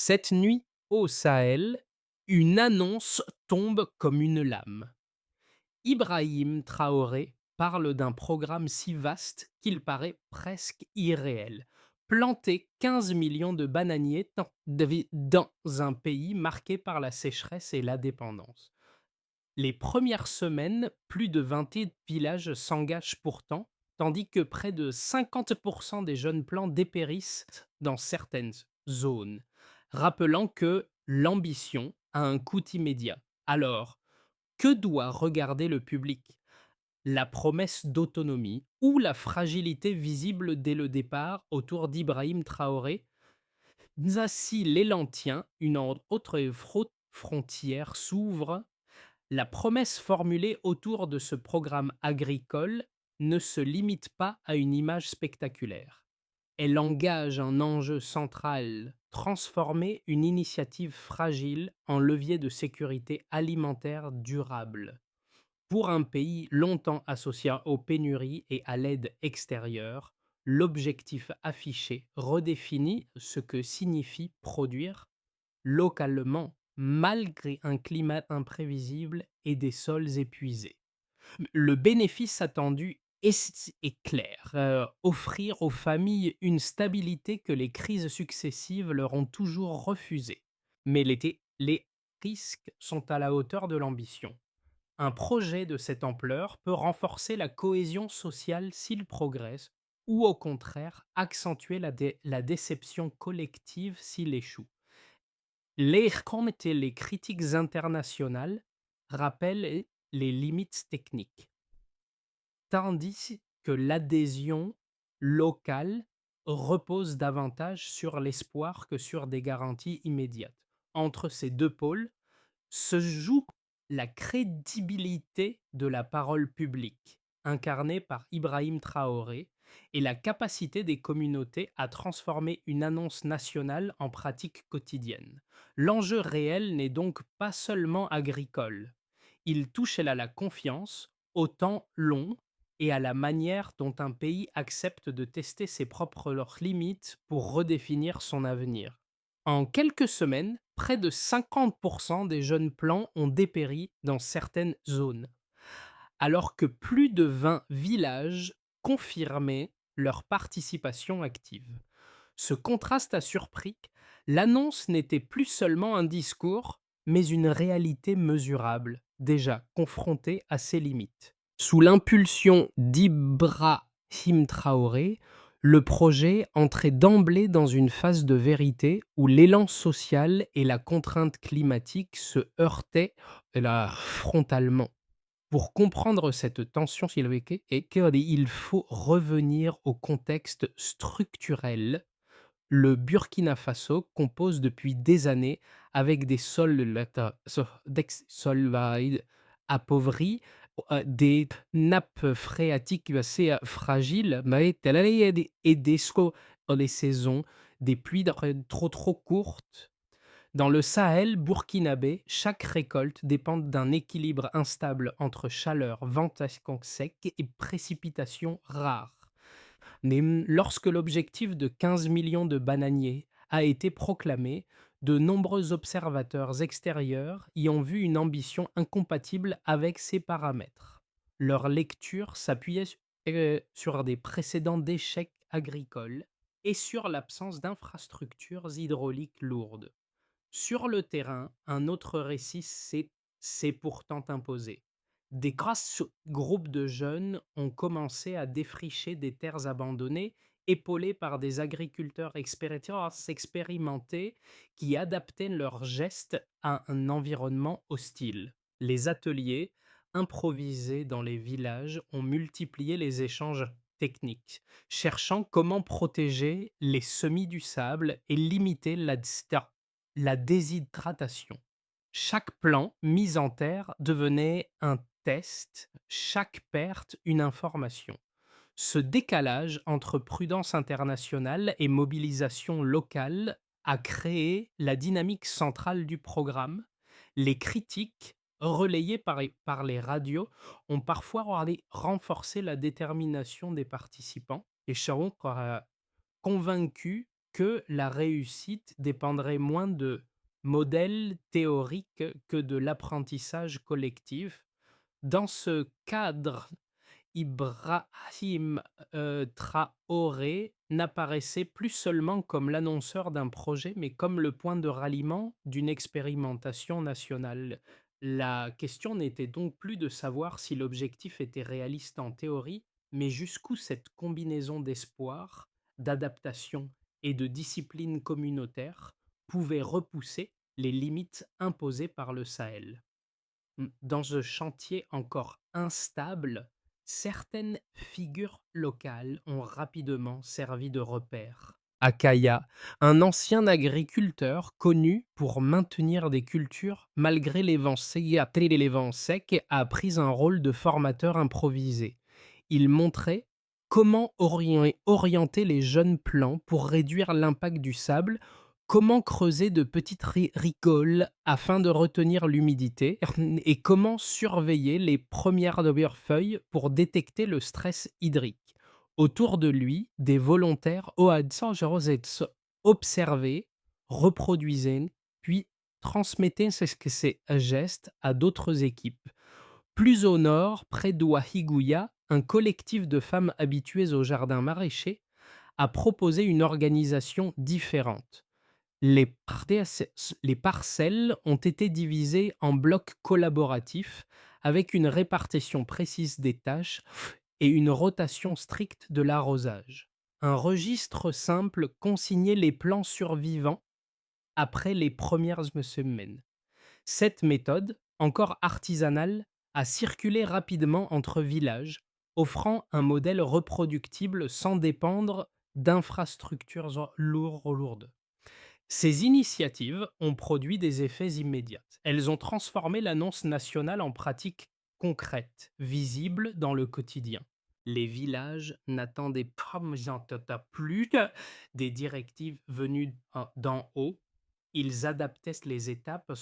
Cette nuit, au Sahel, une annonce tombe comme une lame. Ibrahim Traoré parle d'un programme si vaste qu'il paraît presque irréel. Planter 15 millions de bananiers dans un pays marqué par la sécheresse et la dépendance. Les premières semaines, plus de 20 villages s'engagent pourtant, tandis que près de 50% des jeunes plants dépérissent dans certaines zones, rappelant que l'ambition a un coût immédiat. Alors, que doit regarder le public? La promesse d'autonomie ou la fragilité visible dès le départ autour d'Ibrahim Traoré? Ainsi l'Élantien, une autre frontière s'ouvre. La promesse formulée autour de ce programme agricole ne se limite pas à une image spectaculaire. Elle engage un enjeu central, transformer une initiative fragile en levier de sécurité alimentaire durable. Pour un pays longtemps associé aux pénuries et à l'aide extérieure, l'objectif affiché redéfinit ce que signifie produire localement, malgré un climat imprévisible et des sols épuisés. Le bénéfice attendu est clair, offrir aux familles une stabilité que les crises successives leur ont toujours refusée. Mais les risques sont à la hauteur de l'ambition. Un projet de cette ampleur peut renforcer la cohésion sociale s'il progresse, ou au contraire accentuer la déception collective s'il échoue. Les critiques internationales rappellent les limites techniques, tandis que l'adhésion locale repose davantage sur l'espoir que sur des garanties immédiates. Entre ces deux pôles se joue la crédibilité de la parole publique, incarnée par Ibrahim Traoré, et la capacité des communautés à transformer une annonce nationale en pratique quotidienne. L'enjeu réel n'est donc pas seulement agricole. Il touche à la confiance, au temps long et à la manière dont un pays accepte de tester ses propres leurs limites pour redéfinir son avenir. En quelques semaines, près de 50% des jeunes plants ont dépéri dans certaines zones, alors que plus de 20 villages confirmaient leur participation active. Ce contraste a surpris. L'annonce n'était plus seulement un discours, mais une réalité mesurable, déjà confrontée à ses limites. Sous l'impulsion d'Ibrahim Traoré, le projet entrait d'emblée dans une phase de vérité où l'élan social et la contrainte climatique se heurtaient frontalement. Pour comprendre cette tension il faut revenir au contexte structurel. Le Burkina Faso compose depuis des années avec des sols appauvris, des nappes phréatiques assez fragiles, et des saisons, des pluies trop courtes. Dans le Sahel burkinabé, chaque récolte dépend d'un équilibre instable entre chaleur, ventation sec et précipitations rares. Mais lorsque l'objectif de 15 millions de bananiers a été proclamé, de nombreux observateurs extérieurs y ont vu une ambition incompatible avec ces paramètres. Leur lecture s'appuyait sur des précédents d'échecs agricoles et sur l'absence d'infrastructures hydrauliques lourdes. Sur le terrain, un autre récit s'est pourtant imposé. Des grasses groupes de jeunes ont commencé à défricher des terres abandonnées, épaulés par des agriculteurs expérimentés qui adaptaient leurs gestes à un environnement hostile. Les ateliers, improvisés dans les villages, ont multiplié les échanges techniques, cherchant comment protéger les semis du sable et limiter la déshydratation. Chaque plan mis en terre devenait un test, chaque perte une information. Ce décalage entre prudence internationale et mobilisation locale a créé la dynamique centrale du programme. Les critiques, relayées par les radios, ont parfois renforcé la détermination des participants et sont convaincus que la réussite dépendrait moins de modèles théoriques que de l'apprentissage collectif. Dans ce cadre, Ibrahim, Traoré n'apparaissait plus seulement comme l'annonceur d'un projet, mais comme le point de ralliement d'une expérimentation nationale. La question n'était donc plus de savoir si l'objectif était réaliste en théorie, mais jusqu'où cette combinaison d'espoir, d'adaptation et de discipline communautaire pouvait repousser les limites imposées par le Sahel. Dans ce chantier encore instable, certaines figures locales ont rapidement servi de repère. Akaya, un ancien agriculteur connu pour maintenir des cultures malgré les vents secs, a pris un rôle de formateur improvisé. Il montrait comment orienter les jeunes plants pour réduire l'impact du sable, comment creuser de petites rigoles afin de retenir l'humidité et comment surveiller les premières feuilles pour détecter le stress hydrique. Autour de lui, des volontaires observaient, reproduisaient, puis transmettaient ces gestes à d'autres équipes. Plus au nord, près d'Ouahigouya, un collectif de femmes habituées au jardin maraîcher a proposé une organisation différente. Les parcelles ont été divisées en blocs collaboratifs avec une répartition précise des tâches et une rotation stricte de l'arrosage. Un registre simple consignait les plants survivants après les premières semaines. Cette méthode, encore artisanale, a circulé rapidement entre villages, offrant un modèle reproductible sans dépendre d'infrastructures lourdes. Ces initiatives ont produit des effets immédiats. Elles ont transformé l'annonce nationale en pratique concrète, visible dans le quotidien. Les villages n'attendaient pas plus des directives venues d'en haut. Ils adaptaient les étapes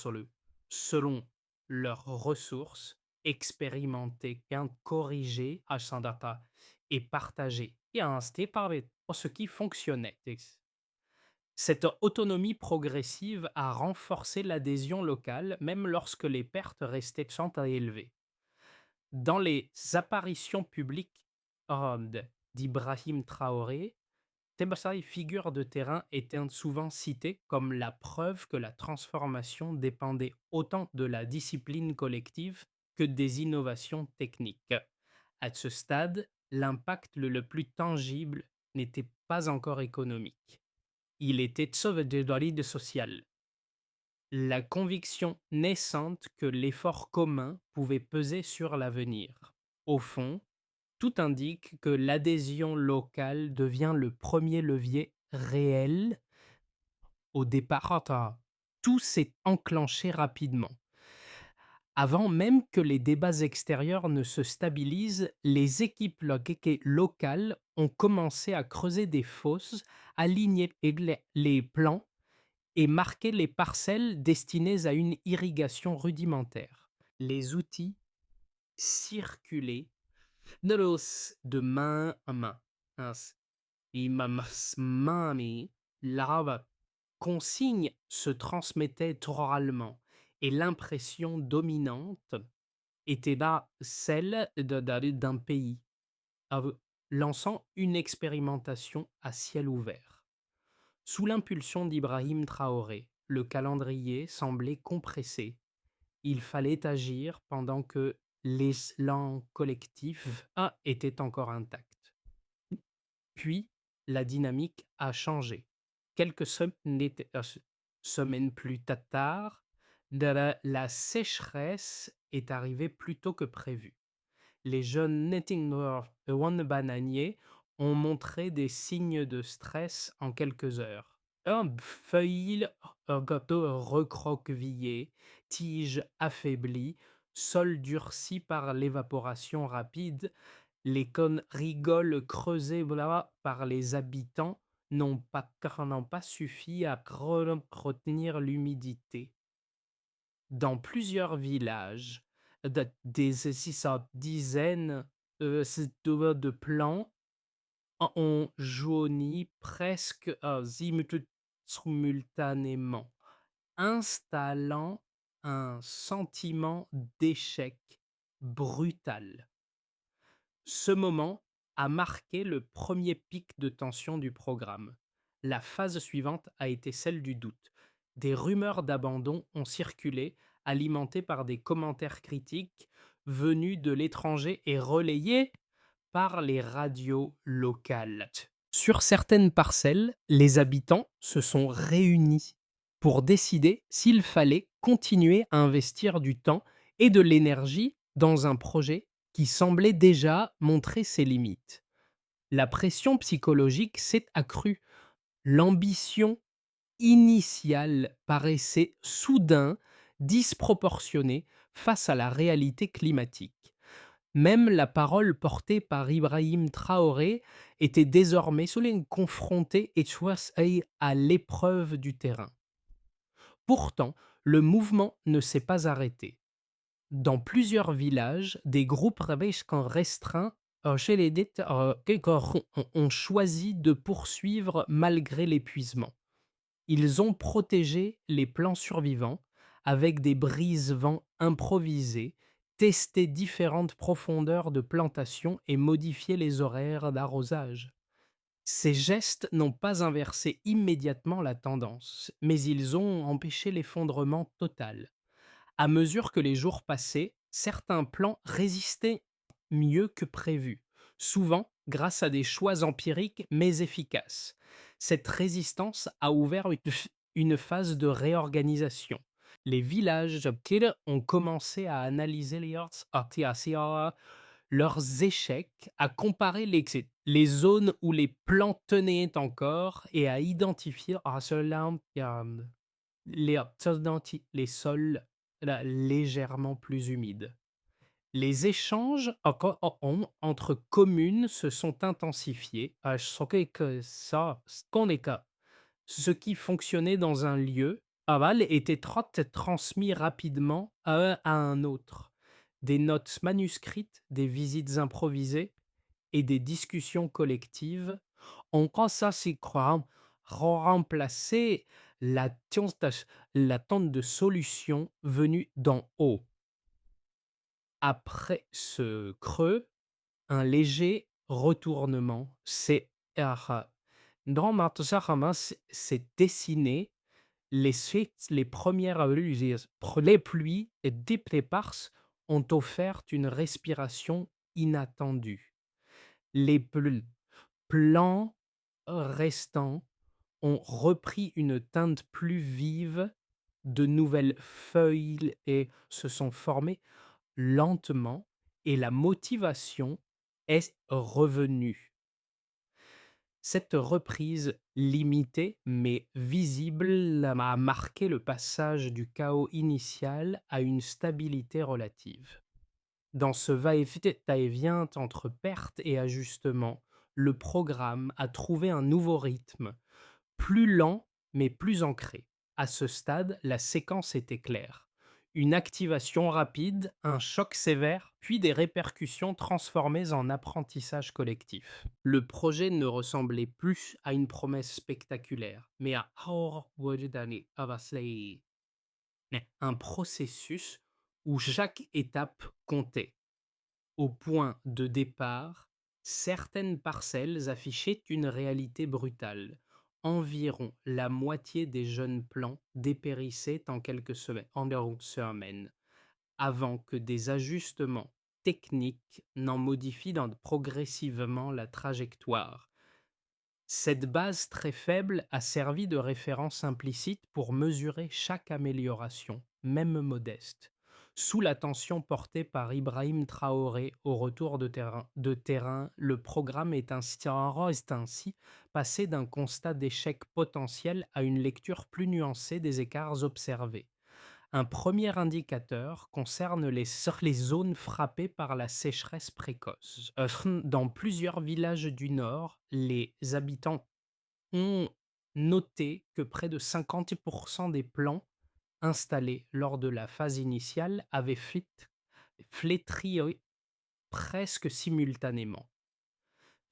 selon leurs ressources, expérimentaient, corrigeaient, et partageaient. Et ainsi par ce qui fonctionnait. Cette autonomie progressive a renforcé l'adhésion locale, même lorsque les pertes restaient sans à élever. Dans les apparitions publiques d'Ibrahim Traoré, ces figures de terrain étaient souvent citées comme la preuve que la transformation dépendait autant de la discipline collective que des innovations techniques. À ce stade, l'impact le plus tangible n'était pas encore économique. Il était sauvegarde sociale. La conviction naissante que l'effort commun pouvait peser sur l'avenir. Au fond, tout indique que l'adhésion locale devient le premier levier réel. Au départ, tout s'est enclenché rapidement. Avant même que les débats extérieurs ne se stabilisent, les équipes locales ont commencé à creuser des fosses, aligner les plans et marquer les parcelles destinées à une irrigation rudimentaire. Les outils circulaient de main en main. La consigne se transmettait oralement et l'impression dominante était là celle d'un pays, lançant une expérimentation à ciel ouvert. Sous l'impulsion d'Ibrahim Traoré, le calendrier semblait compressé. Il fallait agir pendant que l'élan collectif était encore intact. Puis, la dynamique a changé. Quelques semaines plus tard, la sécheresse est arrivée plus tôt que prévu. Les jeunes Nettingor et One Bananier ont montré des signes de stress en quelques heures. Feuilles recroquevillées, tiges affaiblies, sol durci par l'évaporation rapide, les cônes rigoles creusés par les habitants n'ont pas suffi à retenir l'humidité. Dans plusieurs villages, des dizaines de plants on jaunit presque simultanément, installant un sentiment d'échec brutal. Ce moment a marqué le premier pic de tension du programme. La phase suivante a été celle du doute. Des rumeurs d'abandon ont circulé, alimentées par des commentaires critiques venus de l'étranger et relayés par les radios locales. Sur certaines parcelles, les habitants se sont réunis pour décider s'il fallait continuer à investir du temps et de l'énergie dans un projet qui semblait déjà montrer ses limites. La pression psychologique s'est accrue. L'ambition initiale paraissait soudain disproportionnée face à la réalité climatique. Même la parole portée par Ibrahim Traoré était désormais soudain confrontée et choisie à l'épreuve du terrain. Pourtant, le mouvement ne s'est pas arrêté. Dans plusieurs villages, des groupes restreints chez les ont choisi de poursuivre malgré l'épuisement. Ils ont protégé les plants survivants avec des brises-vents improvisés, testé différentes profondeurs de plantation et modifié les horaires d'arrosage. Ces gestes n'ont pas inversé immédiatement la tendance, mais ils ont empêché l'effondrement total. À mesure que les jours passaient, certains plans résistaient mieux que prévu, souvent grâce à des choix empiriques mais efficaces. Cette résistance a ouvert une phase de réorganisation. Les villages ont commencé à analyser leurs échecs, à comparer les zones où les plans tenaient encore et à identifier les sols légèrement plus humides. Les échanges entre communes se sont intensifiés. Ce qui fonctionnait dans un lieu était transmis rapidement à un autre. Des notes manuscrites, des visites improvisées et des discussions collectives ont remplacé l'attente de solutions venues d'en haut. Après ce creux, un léger retournement s'est dessiné. Les premières les pluies éparses ont offert une respiration inattendue. Les plants restants ont repris une teinte plus vive, de nouvelles feuilles et se sont formées lentement et la motivation est revenue. Cette reprise limitée mais visible a marqué le passage du chaos initial à une stabilité relative. Dans ce va-et-vient entre pertes et ajustements, le programme a trouvé un nouveau rythme, plus lent mais plus ancré. À ce stade, la séquence était claire. Une activation rapide, un choc sévère, puis des répercussions transformées en apprentissage collectif. Le projet ne ressemblait plus à une promesse spectaculaire, mais à un processus où chaque étape comptait. Au point de départ, certaines parcelles affichaient une réalité brutale. Environ la moitié des jeunes plants dépérissaient en quelques semaines, avant que des ajustements techniques n'en modifient progressivement la trajectoire. Cette base très faible a servi de référence implicite pour mesurer chaque amélioration, même modeste. Sous la tension portée par Ibrahim Traoré au retour de terrain, le programme est ainsi passé d'un constat d'échec potentiel à une lecture plus nuancée des écarts observés. Un premier indicateur concerne les zones frappées par la sécheresse précoce. Dans plusieurs villages du Nord, les habitants ont noté que près de 50% des plants installés lors de la phase initiale avaient flétri presque simultanément.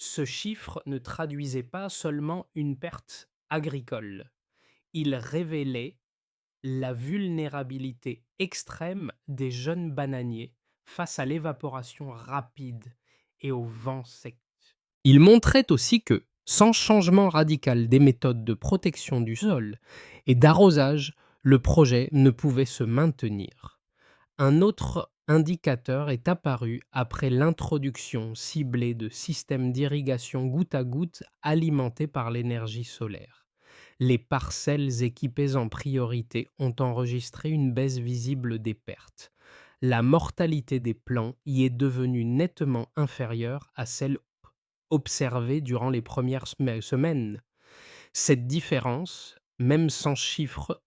Ce chiffre ne traduisait pas seulement une perte agricole, il révélait la vulnérabilité extrême des jeunes bananiers face à l'évaporation rapide et au vent sec. Il montrait aussi que, sans changement radical des méthodes de protection du sol et d'arrosage, le projet ne pouvait se maintenir. Un autre indicateur est apparu après l'introduction ciblée de systèmes d'irrigation goutte à goutte alimentés par l'énergie solaire. Les parcelles équipées en priorité ont enregistré une baisse visible des pertes. La mortalité des plants y est devenue nettement inférieure à celle observée durant les premières semaines. Cette différence, même sans chiffre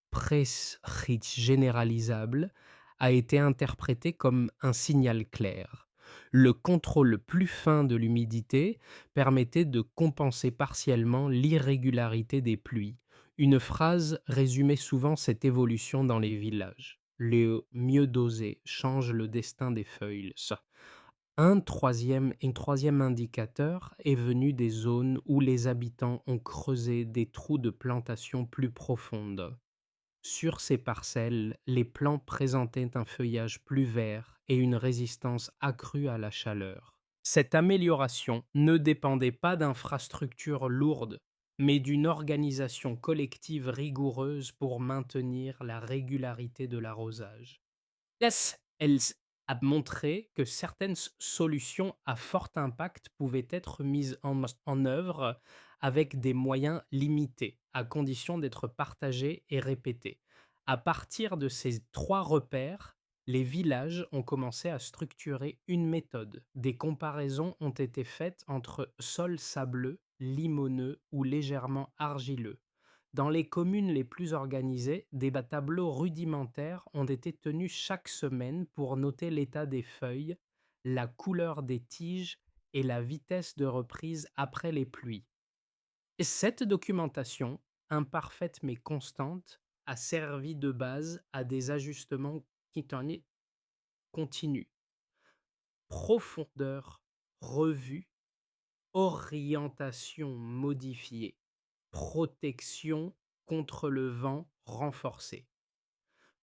précis généralisable, a été interprétée comme un signal clair. Le contrôle plus fin de l'humidité permettait de compenser partiellement l'irrégularité des pluies. Une phrase résumait souvent cette évolution dans les villages. Le mieux dosé change le destin des feuilles. Un troisième indicateur est venu des zones où les habitants ont creusé des trous de plantation plus profondes. Sur ces parcelles, les plants présentaient un feuillage plus vert et une résistance accrue à la chaleur. Cette amélioration ne dépendait pas d'infrastructures lourdes, mais d'une organisation collective rigoureuse pour maintenir la régularité de l'arrosage. Elle a montré que certaines solutions à fort impact pouvaient être mises en œuvre avec des moyens limités, à condition d'être partagés et répétés. À partir de ces trois repères, les villages ont commencé à structurer une méthode. Des comparaisons ont été faites entre sols sableux, limoneux ou légèrement argileux. Dans les communes les plus organisées, des tableaux rudimentaires ont été tenus chaque semaine pour noter l'état des feuilles, la couleur des tiges et la vitesse de reprise après les pluies. Et cette documentation, imparfaite mais constante, a servi de base à des ajustements qui en est continus. Profondeur revue, orientation modifiée, protection contre le vent renforcée.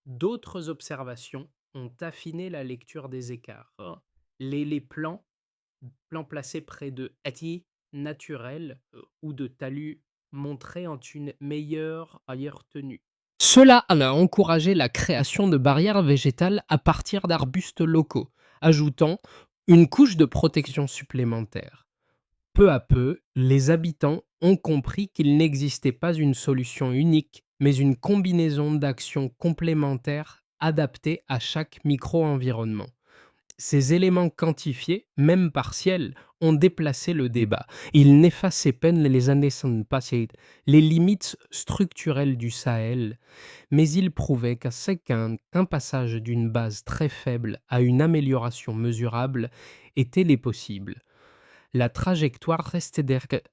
D'autres observations ont affiné la lecture des écarts. Les plants placés près de haies naturelles ou de talus montraient en une meilleure ailleurs tenue. Cela a encouragé la création de barrières végétales à partir d'arbustes locaux, ajoutant une couche de protection supplémentaire. Peu à peu, les habitants ont compris qu'il n'existait pas une solution unique, mais une combinaison d'actions complémentaires adaptées à chaque micro-environnement. Ces éléments quantifiés, même partiels, ont déplacé le débat. Ils n'effaçaient peine les années passées les limites structurelles du Sahel, mais ils prouvaient qu'un passage d'une base très faible à une amélioration mesurable était les possibles. La trajectoire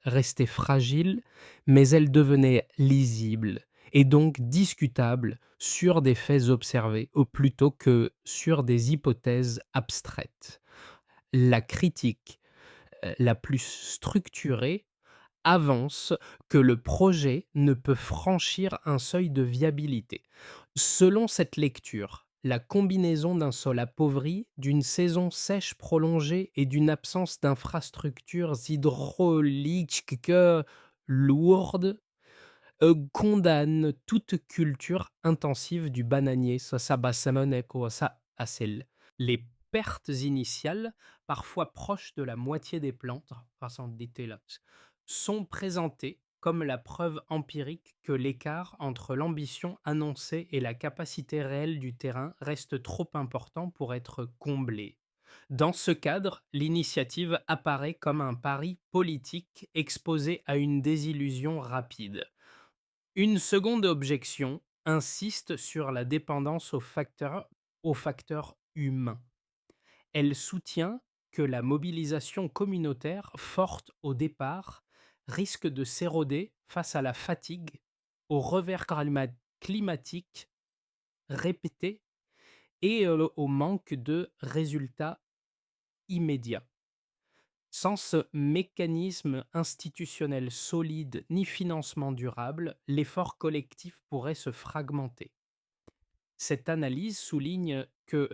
restait fragile, mais elle devenait lisible et donc discutable sur des faits observés, ou plutôt que sur des hypothèses abstraites. La critique la plus structurée avance que le projet ne peut franchir un seuil de viabilité. Selon cette lecture, la combinaison d'un sol appauvri, d'une saison sèche prolongée et d'une absence d'infrastructures hydrauliques lourdes condamne toute culture intensive du bananier. Les pertes initiales, parfois proches de la moitié des plantes, sont présentées comme la preuve empirique que l'écart entre l'ambition annoncée et la capacité réelle du terrain reste trop important pour être comblé. Dans ce cadre, l'initiative apparaît comme un pari politique exposé à une désillusion rapide. Une seconde objection insiste sur la dépendance aux facteurs humains. Elle soutient que la mobilisation communautaire forte au départ risque de s'éroder face à la fatigue, au revers climatique répété et au manque de résultats immédiats. Sans ce mécanisme institutionnel solide ni financement durable, l'effort collectif pourrait se fragmenter. Cette analyse souligne que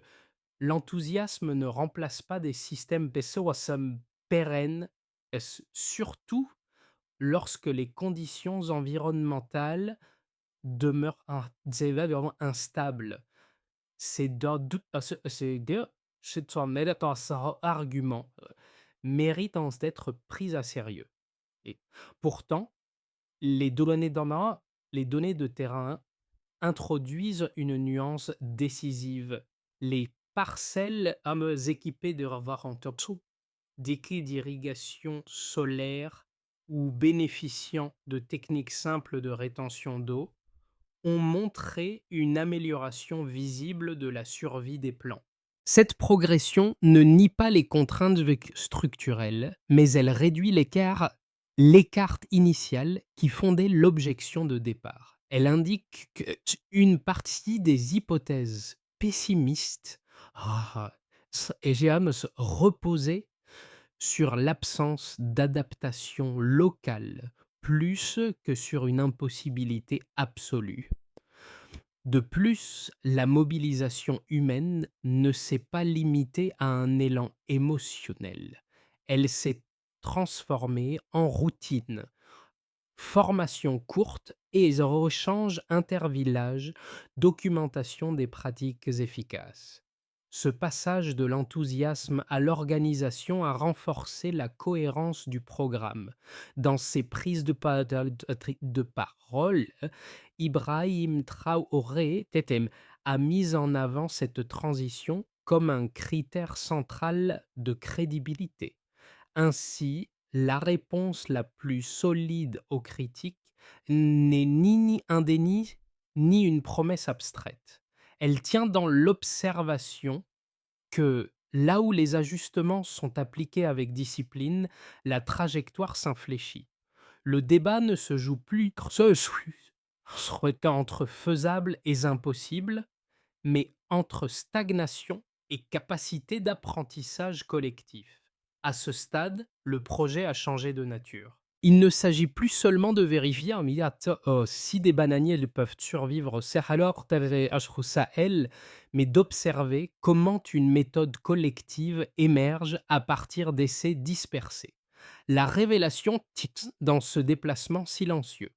l'enthousiasme ne remplace pas des systèmes pessoas pérennes, surtout lorsque les conditions environnementales demeurent vraiment instables. Ce argument mérite d'être pris à sérieux. Et pourtant, les données, les données de terrain introduisent une nuance décisive. Les parcelles équipées de Ravarantosu, d'équipes d'irrigation solaire ou bénéficiant de techniques simples de rétention d'eau ont montré une amélioration visible de la survie des plants. Cette progression ne nie pas les contraintes structurelles, mais elle réduit l'écart initial qui fondait l'objection de départ. Elle indique qu'une partie des hypothèses pessimistes reposaient sur l'absence d'adaptation locale plus que sur une impossibilité absolue. De plus, la mobilisation humaine ne s'est pas limitée à un élan émotionnel. Elle s'est transformée en routine, formation courte et échange intervillage, documentation des pratiques efficaces. Ce passage de l'enthousiasme à l'organisation a renforcé la cohérence du programme. Dans ses prises de parole, Ibrahim Traoré Tetem a mis en avant cette transition comme un critère central de crédibilité. Ainsi, la réponse la plus solide aux critiques n'est ni un déni, ni une promesse abstraite. Elle tient dans l'observation que là où les ajustements sont appliqués avec discipline, la trajectoire s'infléchit. Le débat ne se joue plus entre faisable et impossible, mais entre stagnation et capacité d'apprentissage collectif. À ce stade, le projet a changé de nature. Il ne s'agit plus seulement de vérifier si des bananiers peuvent survivre au Sahel, mais d'observer comment une méthode collective émerge à partir d'essais dispersés. La révélation titre dans ce déplacement silencieux.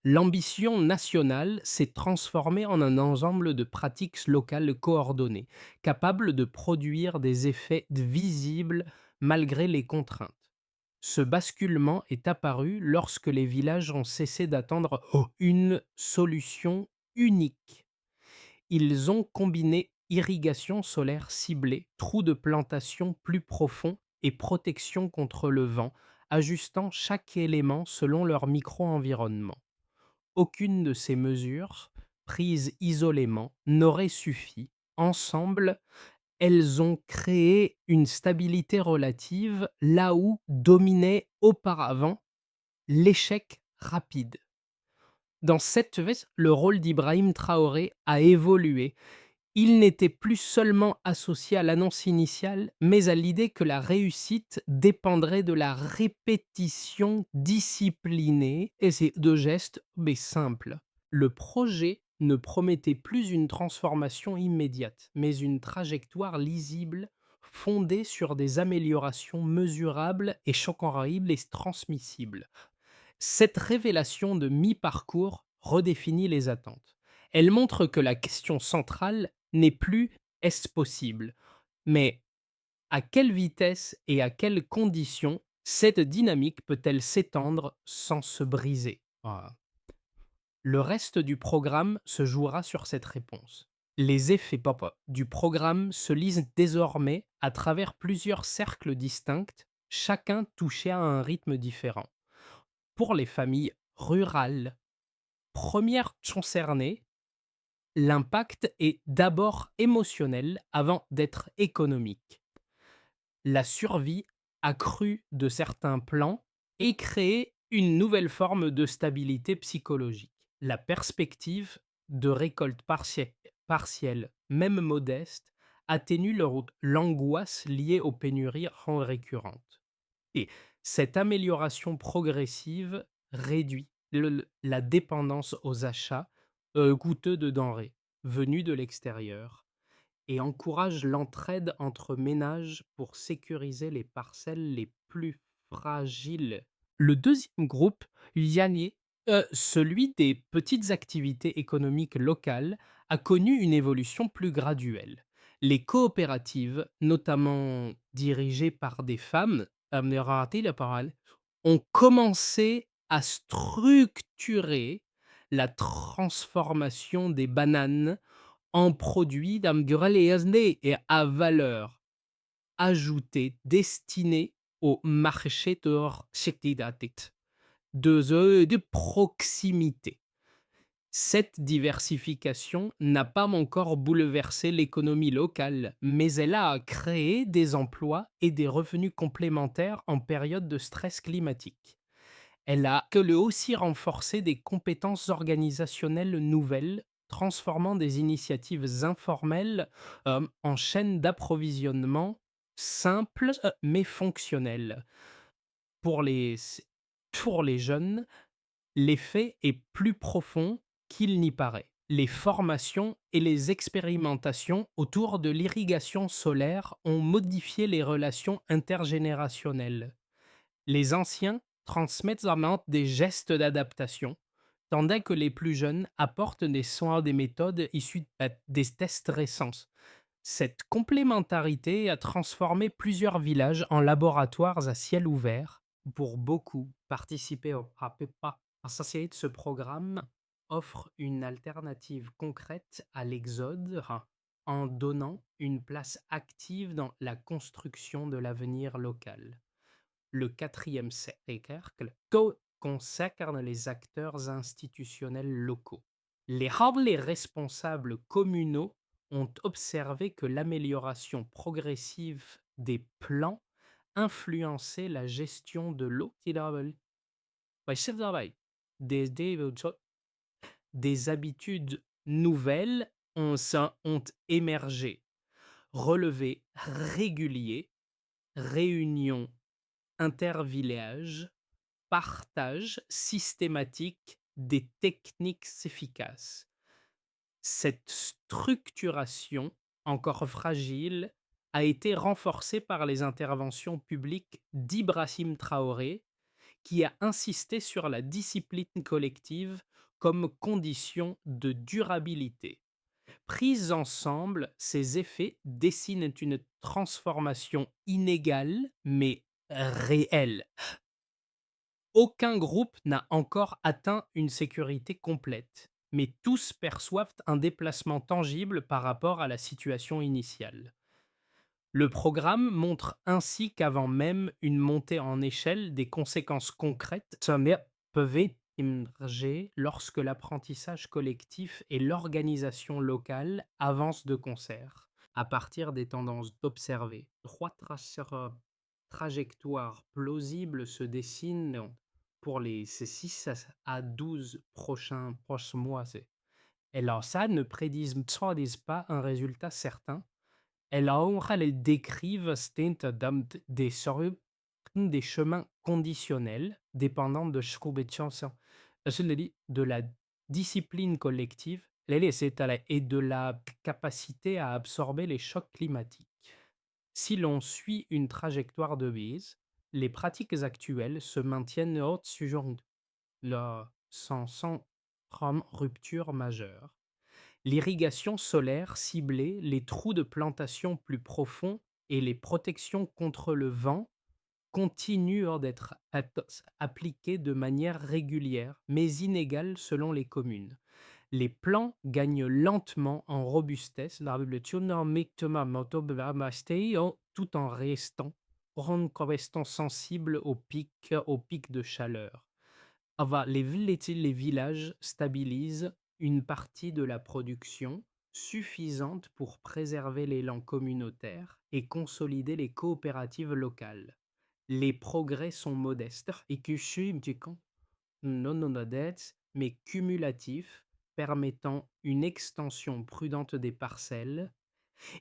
L'ambition nationale s'est transformée en un ensemble de pratiques locales coordonnées, capables de produire des effets visibles malgré les contraintes. Ce basculement est apparu lorsque les villages ont cessé d'attendre une solution unique. Ils ont combiné irrigation solaire ciblée, trous de plantation plus profonds et protection contre le vent, ajustant chaque élément selon leur micro-environnement. Aucune de ces mesures, prises isolément, n'aurait suffi. Ensemble, elles ont créé une stabilité relative là où dominait auparavant l'échec rapide. Dans cette veste, le rôle d'Ibrahim Traoré a évolué. Il n'était plus seulement associé à l'annonce initiale, mais à l'idée que la réussite dépendrait de la répétition disciplinée et de gestes mais simples. Le projet ne promettait plus une transformation immédiate, mais une trajectoire lisible fondée sur des améliorations mesurables et choquantes et transmissibles. Cette révélation de mi-parcours redéfinit les attentes. Elle montre que la question centrale n'est plus est-ce possible, mais à quelle vitesse et à quelles conditions cette dynamique peut-elle s'étendre sans se briser? Voilà. Le reste du programme se jouera sur cette réponse. Les effets du programme se lisent désormais à travers plusieurs cercles distincts, chacun touché à un rythme différent. Pour les familles rurales, premières concernées, l'impact est d'abord émotionnel avant d'être économique. La survie accrue de certains plans et créé une nouvelle forme de stabilité psychologique. La perspective de récolte partielle, même modeste, atténue l'angoisse liée aux pénuries récurrentes. Et cette amélioration progressive réduit la dépendance aux achats, coûteux de denrées venues de l'extérieur et encourage l'entraide entre ménages pour sécuriser les parcelles les plus fragiles. Le deuxième groupe, Lianier, celui des petites activités économiques locales, a connu une évolution plus graduelle. Les coopératives, notamment dirigées par des femmes, Amnerati la parole, ont commencé à structurer la transformation des bananes en produits d'amgurelezne et à valeur ajoutée destinés au marché de proximité. Cette diversification n'a pas encore bouleversé l'économie locale, mais elle a créé des emplois et des revenus complémentaires en période de stress climatique. Elle a que le aussi renforcé des compétences organisationnelles nouvelles, transformant des initiatives informelles, en chaînes d'approvisionnement simples, mais fonctionnelles. Pour les pour les jeunes, l'effet est plus profond qu'il n'y paraît. Les formations et les expérimentations autour de l'irrigation solaire ont modifié les relations intergénérationnelles. Les anciens transmettent en mente des gestes d'adaptation, tandis que les plus jeunes apportent des soins des méthodes issues des tests récents. Cette complémentarité a transformé plusieurs villages en laboratoires à ciel ouvert. Pour beaucoup, participer au PAPEPA associé de ce programme offre une alternative concrète à l'exode en donnant une place active dans la construction de l'avenir local. Le quatrième cercle concerne les acteurs institutionnels locaux. Les responsables communaux ont observé que l'amélioration progressive des plans influençait la gestion de l'eau. Des, des, des habitudes nouvelles ont émergé. Relevés réguliers, réunions intervillage, partage systématique des techniques efficaces. Cette structuration, encore fragile, a été renforcée par les interventions publiques d'Ibrahim Traoré, qui a insisté sur la discipline collective comme condition de durabilité. Prises ensemble, ces effets dessinent une transformation inégale mais réelle. Aucun groupe n'a encore atteint une sécurité complète, mais tous perçoivent un déplacement tangible par rapport à la situation initiale. Le programme montre ainsi qu'avant même une montée en échelle, des conséquences concrètes peuvent émerger lorsque l'apprentissage collectif et l'organisation locale avancent de concert. À partir des tendances observées, trois trajectoires plausibles se dessinent pour ces 6 à 12 prochains mois. Alors ça ne prédisent pas un résultat certain. Elles décrivent des chemins conditionnels dépendant de la discipline collective et de la capacité à absorber les chocs climatiques. Si l'on suit une trajectoire de base, les pratiques actuelles se maintiennent hautes sans rupture majeure. L'irrigation solaire ciblée, les trous de plantation plus profonds et les protections contre le vent continuent d'être appliquées de manière régulière, mais inégale selon les communes. Les plants gagnent lentement en robustesse tout en restant sensibles aux pics de chaleur. Les villages stabilisent une partie de la production suffisante pour préserver l'élan communautaire et consolider les coopératives locales. Les progrès sont modestes et non honnêtes, mais cumulatifs, permettant une extension prudente des parcelles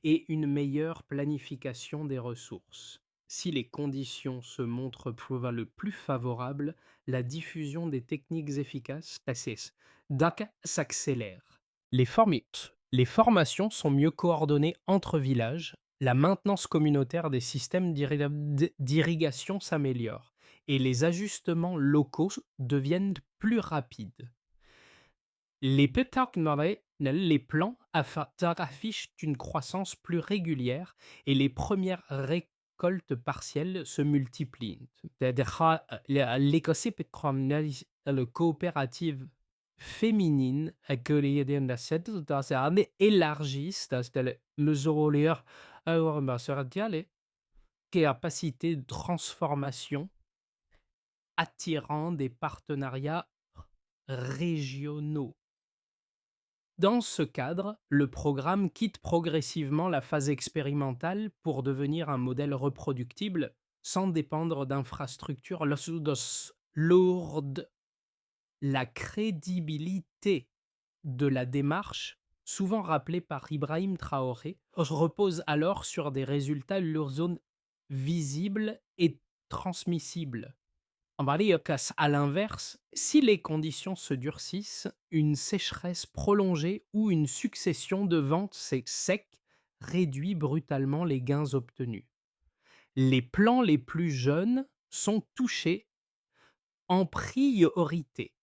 et une meilleure planification des ressources. Si les conditions se montrent le plus favorables, la diffusion des techniques efficaces s'accélère. Les formations sont mieux coordonnées entre villages, la maintenance communautaire des systèmes d'irrigation s'améliore et les ajustements locaux deviennent plus rapides. Les plans affichent une croissance plus régulière et les premières récoltes partielles se multiplient. Les coopératives féminines élargissent les capacités de transformation, attirant des partenariats régionaux. Dans ce cadre, le programme quitte progressivement la phase expérimentale pour devenir un modèle reproductible sans dépendre d'infrastructures lourdes. La crédibilité de la démarche, souvent rappelée par Ibrahim Traoré, repose alors sur des résultats zones visibles et transmissibles. On va dire qu'à l'inverse, si les conditions se durcissent, une sécheresse prolongée ou une succession de ventes secs réduit brutalement les gains obtenus. Les plants les plus jeunes sont touchés en priorité,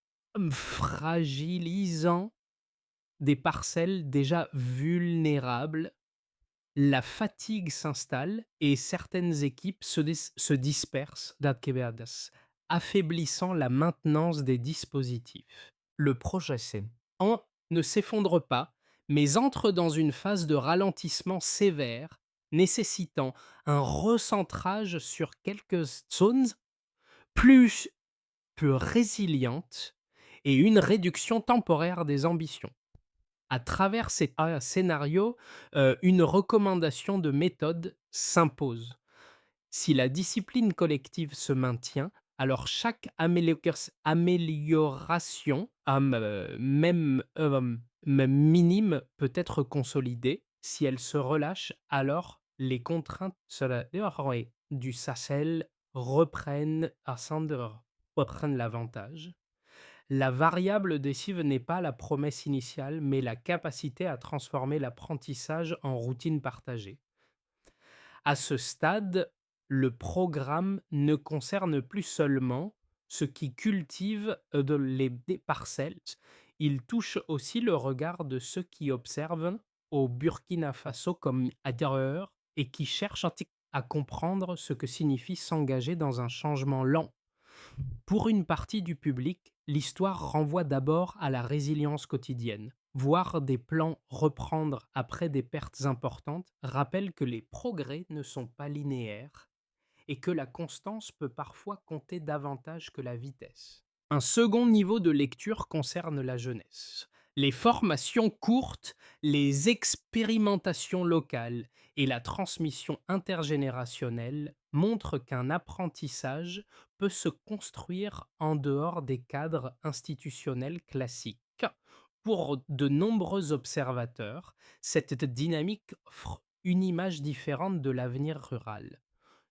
fragilisant des parcelles déjà vulnérables. La fatigue s'installe et certaines équipes se dispersent, affaiblissant la maintenance des dispositifs. Le projet ne s'effondre pas, mais entre dans une phase de ralentissement sévère, nécessitant un recentrage sur quelques zones plus, plus résilientes et une réduction temporaire des ambitions. À travers ces scénarios, une recommandation de méthode s'impose. Si la discipline collective se maintient, alors chaque amélioration, même minime, peut être consolidée. Si elle se relâche, alors les contraintes du Sahel reprennent l'avantage. La variable décisive n'est pas la promesse initiale, mais la capacité à transformer l'apprentissage en routine partagée. À ce stade, le programme ne concerne plus seulement ceux qui cultivent des parcelles, il touche aussi le regard de ceux qui observent au Burkina Faso comme ailleurs et qui cherchent à comprendre ce que signifie s'engager dans un changement lent. Pour une partie du public, l'histoire renvoie d'abord à la résilience quotidienne. Voir des plans reprendre après des pertes importantes rappelle que les progrès ne sont pas linéaires et que la constance peut parfois compter davantage que la vitesse. Un second niveau de lecture concerne la jeunesse. Les formations courtes, les expérimentations locales et la transmission intergénérationnelle montrent qu'un apprentissage peut se construire en dehors des cadres institutionnels classiques. Pour de nombreux observateurs, cette dynamique offre une image différente de l'avenir rural.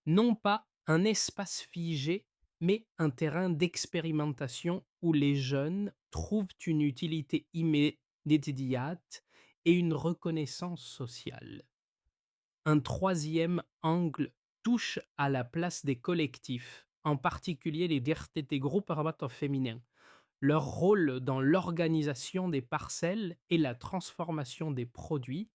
Non pas un espace figé, mais un terrain d'expérimentation où les jeunes trouvent une utilité immédiate et une reconnaissance sociale. Un troisième angle touche à la place des collectifs, en particulier les DRTT groupes armateurs féminins. Leur rôle dans l'organisation des parcelles et la transformation des produits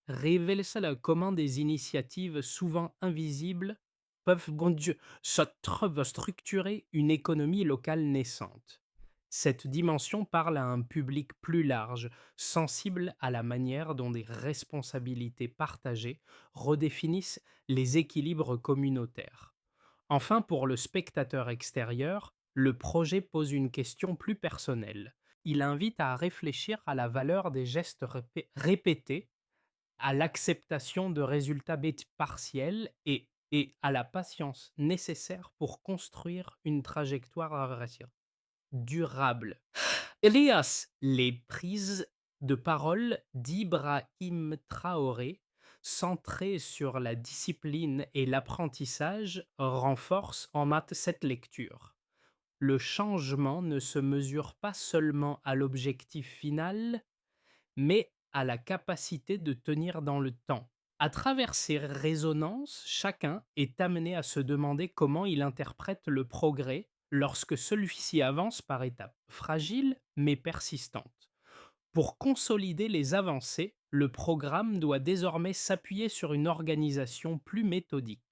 révèle comment des initiatives souvent invisibles peuvent structurer une économie locale naissante. Cette dimension parle à un public plus large, sensible à la manière dont des responsabilités partagées redéfinissent les équilibres communautaires. Enfin, pour le spectateur extérieur, le projet pose une question plus personnelle. Il invite à réfléchir à la valeur des gestes répétés, à l'acceptation de résultats partiels et à la patience nécessaire pour construire une trajectoire durable. Elias, les prises de parole d'Ibrahim Traoré centré sur la discipline et l'apprentissage, renforce en maths cette lecture. Le changement ne se mesure pas seulement à l'objectif final, mais à la capacité de tenir dans le temps. À travers ces résonances, chacun est amené à se demander comment il interprète le progrès lorsque celui-ci avance par étapes fragiles mais persistantes. Pour consolider les avancées, le programme doit désormais s'appuyer sur une organisation plus méthodique.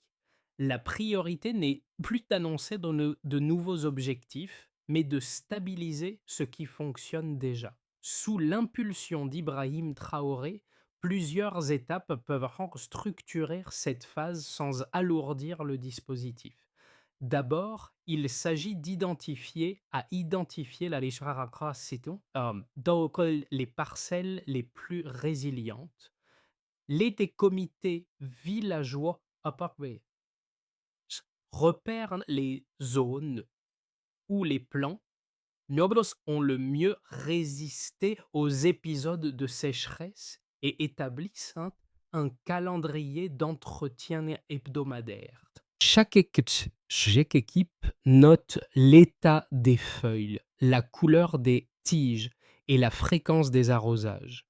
La priorité n'est plus d'annoncer de nouveaux objectifs, mais de stabiliser ce qui fonctionne déjà. Sous l'impulsion d'Ibrahim Traoré, plusieurs étapes peuvent structurer cette phase sans alourdir le dispositif. D'abord, il s'agit identifier donc les parcelles les plus résilientes. Les comités villageois repèrent les zones où les plants nobles ont le mieux résisté aux épisodes de sécheresse et établissent un calendrier d'entretien hebdomadaire. Chaque équipe note l'état des feuilles, la couleur des tiges et la fréquence des arrosages.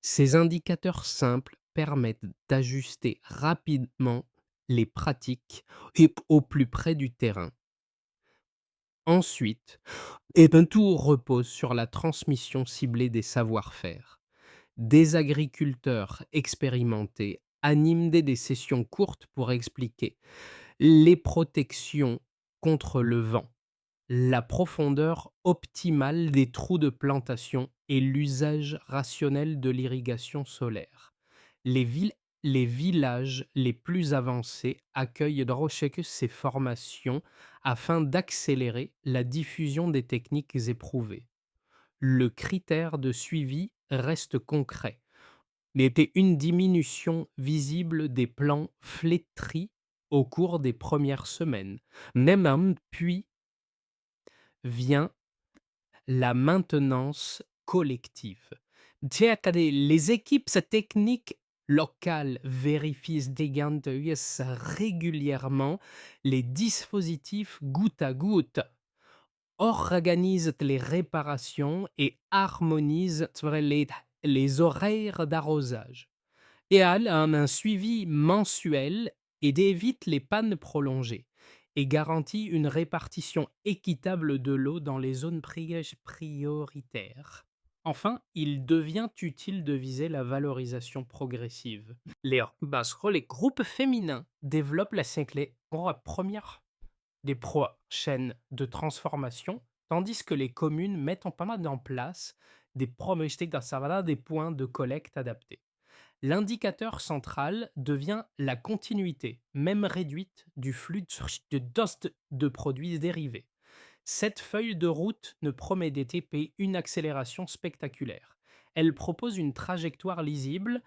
Ces indicateurs simples permettent d'ajuster rapidement les pratiques et au plus près du terrain. Ensuite, tout repose sur la transmission ciblée des savoir-faire. Des agriculteurs expérimentés animent des sessions courtes pour expliquer les protections contre le vent, la profondeur optimale des trous de plantation et l'usage rationnel de l'irrigation solaire. Les, vil- les villages les plus avancés accueillent ces formations afin d'accélérer la diffusion des techniques éprouvées. Le critère de suivi reste concret. Il était une diminution visible des plants flétris au cours des premières semaines. Même puis vient la maintenance collective. Les équipes techniques locales vérifient régulièrement les dispositifs goutte à goutte, organisent les réparations et harmonisent les horaires d'arrosage. Et elle a un suivi mensuel et évite les pannes prolongées et garantit une répartition équitable de l'eau dans les zones prioritaires. Enfin, il devient utile de viser la valorisation progressive. Les groupes féminins développent la première des chaînes de transformation, tandis que les communes mettent pas mal en place des des points de collecte adaptés. L'indicateur central devient la continuité, même réduite, du flux de produits dérivés. Cette feuille de route ne promet des TP une accélération spectaculaire. Elle propose une trajectoire lisible,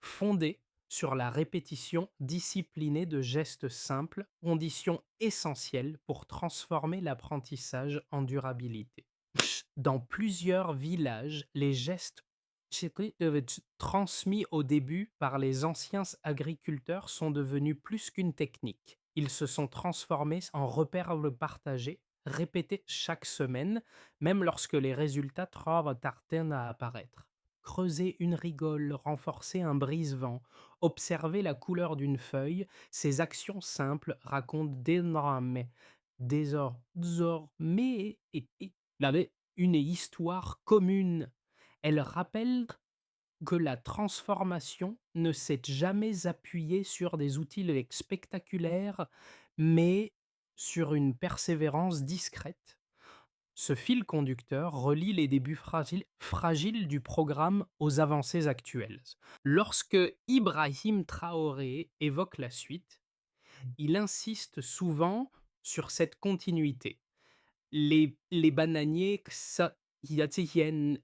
fondée sur la répétition disciplinée de gestes simples, condition essentielle pour transformer l'apprentissage en durabilité. Dans plusieurs villages, les gestes transmis au début par les anciens agriculteurs sont devenus plus qu'une technique. Ils se sont transformés en repères partagés, répétés chaque semaine, même lorsque les résultats tardent à apparaître. Creuser une rigole, renforcer un brise-vent, observer la couleur d'une feuille, ces actions simples racontent désormais une histoire commune. Elle rappelle que la transformation ne s'est jamais appuyée sur des outils spectaculaires, mais sur une persévérance discrète. Ce fil conducteur relie les débuts fragiles du programme aux avancées actuelles. Lorsque Ibrahim Traoré évoque la suite, il insiste souvent sur cette continuité. Les bananiers qui tiennent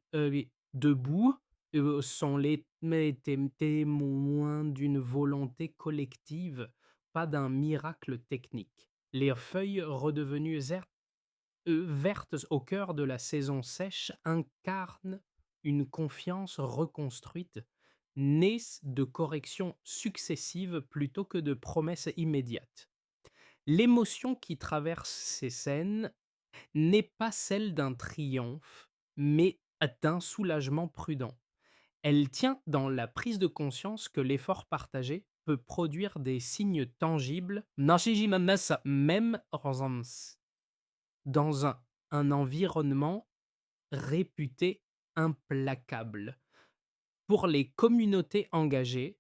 debout sont les témoins d'une volonté collective, pas d'un miracle technique. Les feuilles redevenues vertes au cœur de la saison sèche incarnent une confiance reconstruite née de corrections successives plutôt que de promesses immédiates. L'émotion qui traverse ces scènes n'est pas celle d'un triomphe, mais d'un soulagement prudent. Elle tient dans la prise de conscience que l'effort partagé peut produire des signes tangibles, même dans un environnement réputé implacable. Pour les communautés engagées,